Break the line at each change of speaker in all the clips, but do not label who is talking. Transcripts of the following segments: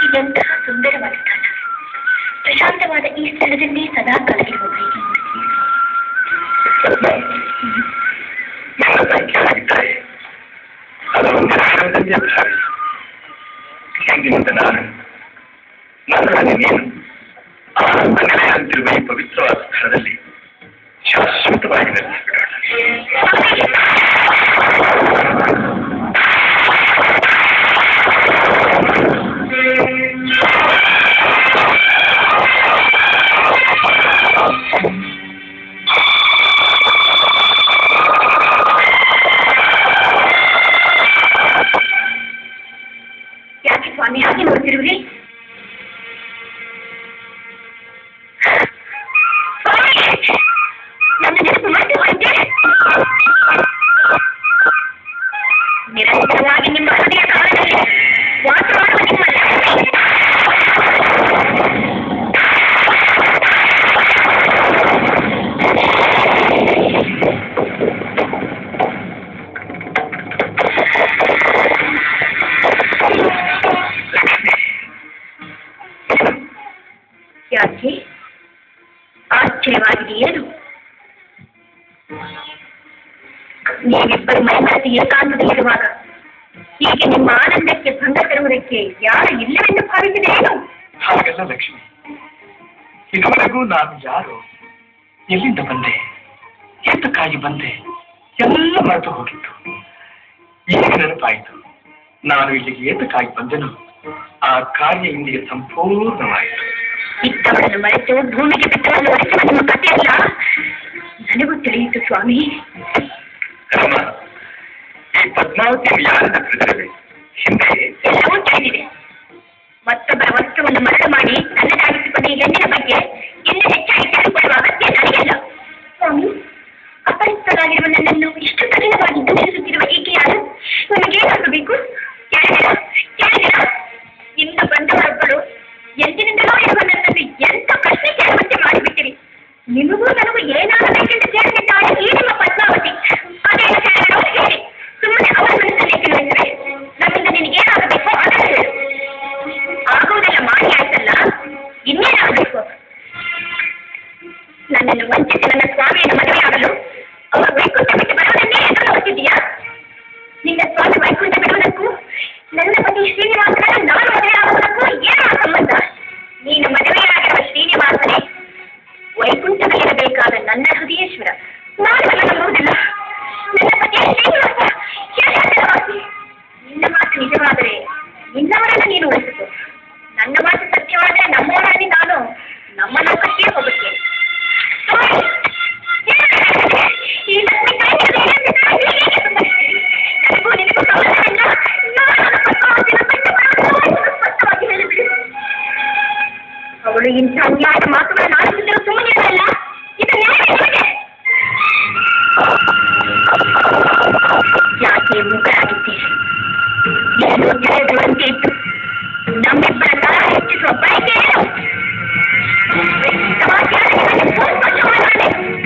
ಇದೆಂತಹ ಸುಂದರವಾದ ಸ್ಥಳ. ಪ್ರಶಾಂತವಾದ ಈ ಸ್ಥಳದಲ್ಲಿ ಸದಾ ಕಳೆದಿರಬೇಕು.
ಅಂತಿರುವ ಈ ಪವಿತ್ರವಾದ ಸ್ಥಳದಲ್ಲಿ ಶಾಶ್ವತವಾಗಿ ನೆಲೆಸಿಬಿಡೋಣ.
ಯಾಕೆ ಸ್ವಾಮಿ ಹಾಗೆ ನೋಡ್ತಿರುವ್ರಿ? ನನ್ನ ನೆನಪು ಮತ್ತೆ ಹೋಯ್ತೆ. ನಿರಂತರವಾಗಿ ನಿಮ್ಮ ಹೃದಯ ಕಾಲದಲ್ಲಿ ವಾಸ ಮಾಡುವ ನಿಮ್ಮಲ್ಲ. ಯಾಕೆ ಆಶ್ಚರ್ಯವಾಗಿದೆಯೇನು? ನೀವಿಬ್ಬರು ಮನಸ್ಸು ಏಕಾಂತದಲ್ಲಿರುವಾಗ ಹೀಗೆ ನಿಮ್ಮ ಆನಂದಕ್ಕೆ ಭಂಗ ತರುವುದಕ್ಕೆ ಯಾರು ಇಲ್ಲವೆಂದು ಭಾವಿಸಿದೇನು?
ಹಾಗಲ್ಲ ಲಕ್ಷ್ಮಿ, ಇದುವರೆಗೂ ನಾನು ಯಾರು, ಎಲ್ಲಿಂದ ಬಂದೆ, ಎಂತಕ್ಕಾಗಿ ಬಂದೆ ಎಲ್ಲ ಮರೆತು ಹೋಗಿತ್ತು. ಈಗ ನೆನಪಾಯಿತು. ನಾನು ಇಲ್ಲಿಗೆ ಏತಕ್ಕಾಗಿ ಬಂದೆನೋ ಆ ಕಾರ್ಯ ಇಂದಿಗೆ ಸಂಪೂರ್ಣವಾಯಿತು.
ಇದ್ದವರನ್ನು ಮರೆತು ಭೂಮಿಗೆ ಬಿಟ್ಟವರನ್ನು ಮರೆಸುವ ನಿಮ್ಮ ಕಥೆಯಲ್ಲ ನನಗೂ ತಿಳಿಯಿತು ಸ್ವಾಮಿ.
ಪದ್ಮಾವತಿ ಯಾರನ್ನ ತಿಳಿದಿರಲಿ, ಹಿಂದೆ
ಎಲ್ಲವೂ ತಿಳಿದಿದೆ. ಮತ್ತೊಬ್ಬರ ವಸ್ತುವನ್ನು ಮರಳು ಮಾಡಿ ತನ್ನದಾಗಿಸಿಕೊಂಡ ಈ ಹೆಣ್ಣಿನ ಬಗ್ಗೆ ಇನ್ನೂ ಹೆಚ್ಚಾಗಿ ತಿಳಿದುಕೊಳ್ಳುವ ಅಗತ್ಯ ನನಗೆಲ್ಲ. ಸ್ವಾಮಿ, ಅಪರಿಚಿತರಾಗಿರುವ ನನ್ನನ್ನು ಇಷ್ಟು ಕಠಿಣವಾಗಿ ನಿಲ್ಲಿಸುತ್ತಿರುವ ಈಕೆ ಯಾರು? ನಿಮಗೇನಾಗಬೇಕು? ಕೇಳಿದಿರ? ಇಂದ ಬಂದವರೊಬ್ಬರು ಎಂದಿನಿಂದಲೂ ಇರುವ ನನ್ನನ್ನು ಎಂತ ಪ್ರಶ್ನೆ ಕೇಳುವಂತೆ ಮಾಡಿಬಿಟ್ಟಿರಿ. ನಿಮಗೂ ನನಗೂ ಏನಾಗಬೇಕೆಂದು ಕೇಳುತ್ತಿದ್ದಾಳೆ ಈ ನಿಮ್ಮ ಪದ್ಮಾವತಿ. ಅದೇನು ಕೇಳಲು ಹೇಳಿ. ಸುಮ್ಮನೆ ಅವರ ಮನಸ್ಸನ್ನೇ ತಿಳಿಸಿದರೆ ನಮ್ಮಿಂದ ನಿನಗೇನಾಗಬೇಕು ಅದನ್ನು ಹೇಳು. ಆಗುವುದೆಲ್ಲ ಮಾಡಿ ಆಯ್ತಲ್ಲ, ಇನ್ನೇನಾಗಬೇಕು? ನನ್ನನ್ನು ವಂಚಿಸಿ ನನ್ನ ಸ್ವಾಮಿಯನ್ನು ಮದುವೆಯಾಗಲು ಅವರು ವೈಕುಂಠ ಬಿಟ್ಟು ಬರೋದನ್ನೇ ಎದುರು ನೋಡ್ತಿದ್ದೀಯಾ? ನಿನ್ನ ಸ್ವಾಮಿ ವೈಕುಂಠ ಬಿಡುವುದಕ್ಕೂ ನನ್ನ ಪತಿ ಶ್ರೀನಿವಾಸನ ನಾನು ಮದುವೆಯಾಗುವುದಕ್ಕೂ ಏನೋ ಸಂಬಂಧ? ನೀನು ಮದುವೆಯಾಗಿರುವ ಶ್ರೀನಿವಾಸನೇ ವೈಕುಂಠದಲ್ಲಿರಬೇಕಾದ ನನ್ನ ಹೃದಯೇಶ್ವರ. ನಾನು ನಂಬುವುದಿಲ್ಲ. ನನ್ನ ಪತಿಯ ಶ್ರೀನಿವಾಸ ನಿನ್ನ ಮಾತು ನಿಜವಾದರೆ ನಿನ್ನವರನ್ನು ನೀನು ಉಳಿಸಿತು. ನನ್ನ ಮಾತು ಸತ್ಯವಾದರೆ ನಮ್ಮವರಲ್ಲಿ ನಾನು ನಮ್ಮ ಲೋಕಕ್ಕೆ ಹೋಗುತ್ತೇನೆ. ಈ ಲಕ್ಷ್ಮಿ ನನಗೂ ನಿನಗೂ ಸಂಬಂಧವಿಲ್ಲ. ಸ್ಪಷ್ಟವಾಗಿ ಹೇಳಿಬಿಡು. ಅವಳು ಇಂಥ ಅನ್ಯಾಯದ ಮಾತುಗಳನ್ನು ಆಡುತ್ತಿದ್ದರೂ ಸುಮ್ಮನೆ ಇರಲ್ಲ. ಇದು ನ್ಯಾಯ. ಯಾಕೆ ಮೂಕರಾಗಿದ್ದೀರಿ? ಏನು ತಿಳಿದುವಂತೆ ಇತ್ತು. ನಮ್ಮಿಬ್ಬರ ತಳ ಹೆಚ್ಚಿಸುವ ಬಯಕೆ ಏನು?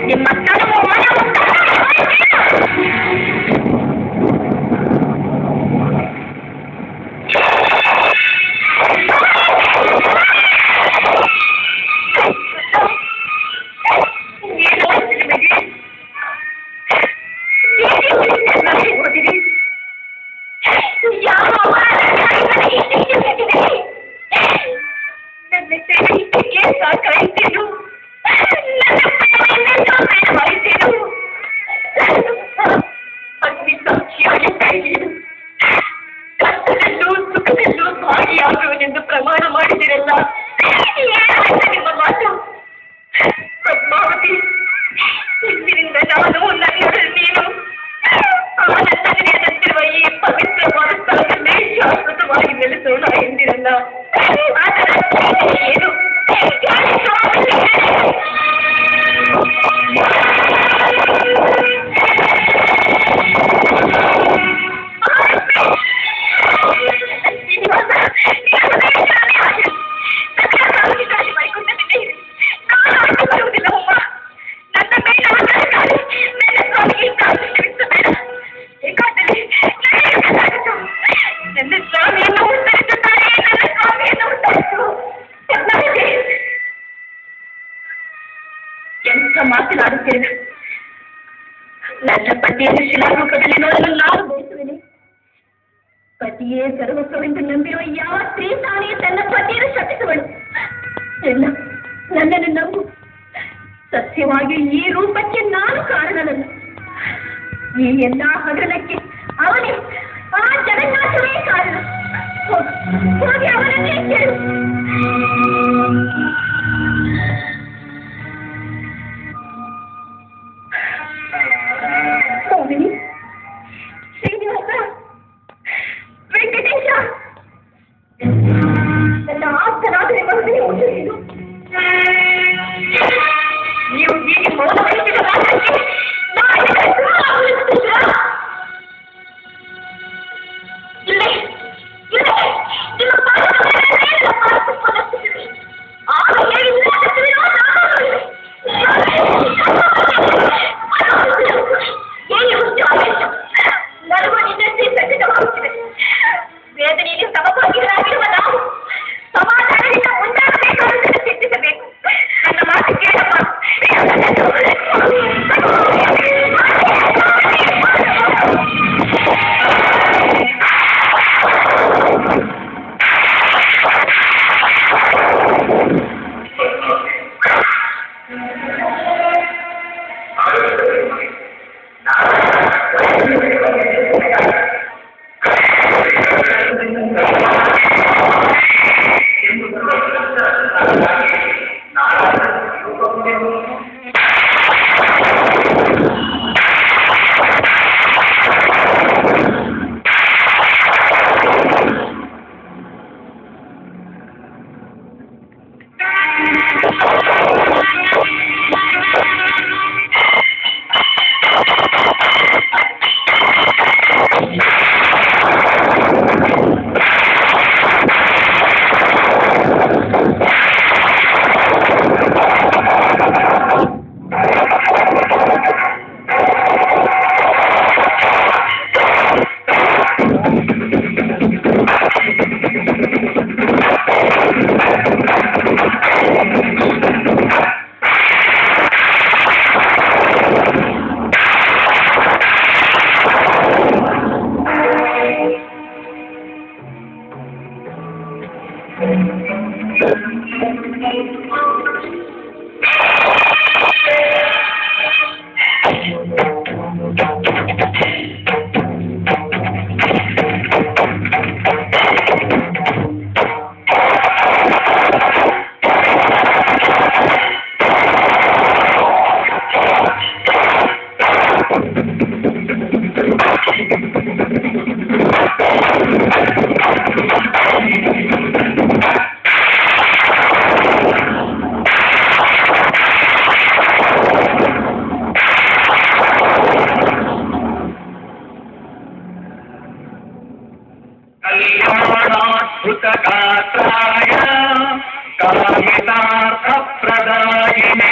ನಿಮ್ಮ ತನವು ಮನವು ಭಾಗಿಯಾಗುವುದೆಂದು ಪ್ರಮಾಣ ಮಾಡಿದಿರಲ್ಲ. ನಿಮ್ಮ ಮಾತು ಪದ್ಮಾವತಿ. ಇಂದಿನಿಂದ ನಾನು ನನ್ನೊಡನೆ ನೀನು ಆನಂದನೆಯಂತಿರುವ ಈ ಪವಿತ್ರವಾದ ಸ್ಥಳದಲ್ಲೇ ಶಾಶ್ವತವಾಗಿ ನೆಲೆಸೋಣ ಎಂದಿರಲ್ಲ. ಏನು ನನ್ನ ಸ್ವಾಮಿಯನ್ನು ಉತ್ತರಿಸುತ್ತ ಮಾತನಾಡುತ್ತೇನೆ. ನನ್ನ ಪತಿಯನ್ನು ಶಿಲಾರೂಪದಲ್ಲಿ ನೋಡಲು ನಾನು ಬಯಸುತ್ತೇನೆ. ಪತಿಯೇ ಸರ್ವಸ್ವವೆಂದು ನಂಬಿರುವ ಯಾವ ಸ್ತ್ರೀ ತಾನೇ ತನ್ನ ಪತಿಯನ್ನು ಶಪಿಸುವಳು? ನನ್ನನ್ನು ನಂಬು. ಸತ್ಯವಾಗಿ ಈ ರೂಪಕ್ಕೆ ನಾನು ಕಾರಣನಲ್ಲ. ಈ ಎಲ್ಲ ಹಗರಣಕ್ಕೆ ಅವನೇ, ಆ ಜಗನ್ನಾಥವೇ ಕಾರಣ. ಹೋಗಿ ಅವನನ್ನೇ ಕೇಳು. ಸ್ವಾಮಿನಿ, ಶ್ರೀನಿವಾಸ, ವೆಂಕಟೇಶ, ನನ್ನ ಆಪ್ತನಾದರೆ ಮಗನಿಗೆ ಉಳಿಸಿದ್ದು. ನೀವು ಹೀಗೆ ಮೌನ ವಹಿಸಿದ ಮಾತಕ್ಕೆ ನನಗೂ ನಿನ್ನಷ್ಟೇ ಖಚಿತವಾಗುತ್ತಿದೆ. ವೇದನೆಯಲ್ಲಿ ಸಮಭಾಗಿಗಳಾಗಿರುವ ನಾವು ಸಮಾಧಾನದಿಂದ ಮುಂದಾಗಬೇಕಾದನ್ನು ಚಿಂತಿಸಬೇಕು. ನನ್ನ ಮಾತು ಕೇಳಪ್ಪ.
कल्याणाद्भुतगात्राय कामितार्थप्रदायिने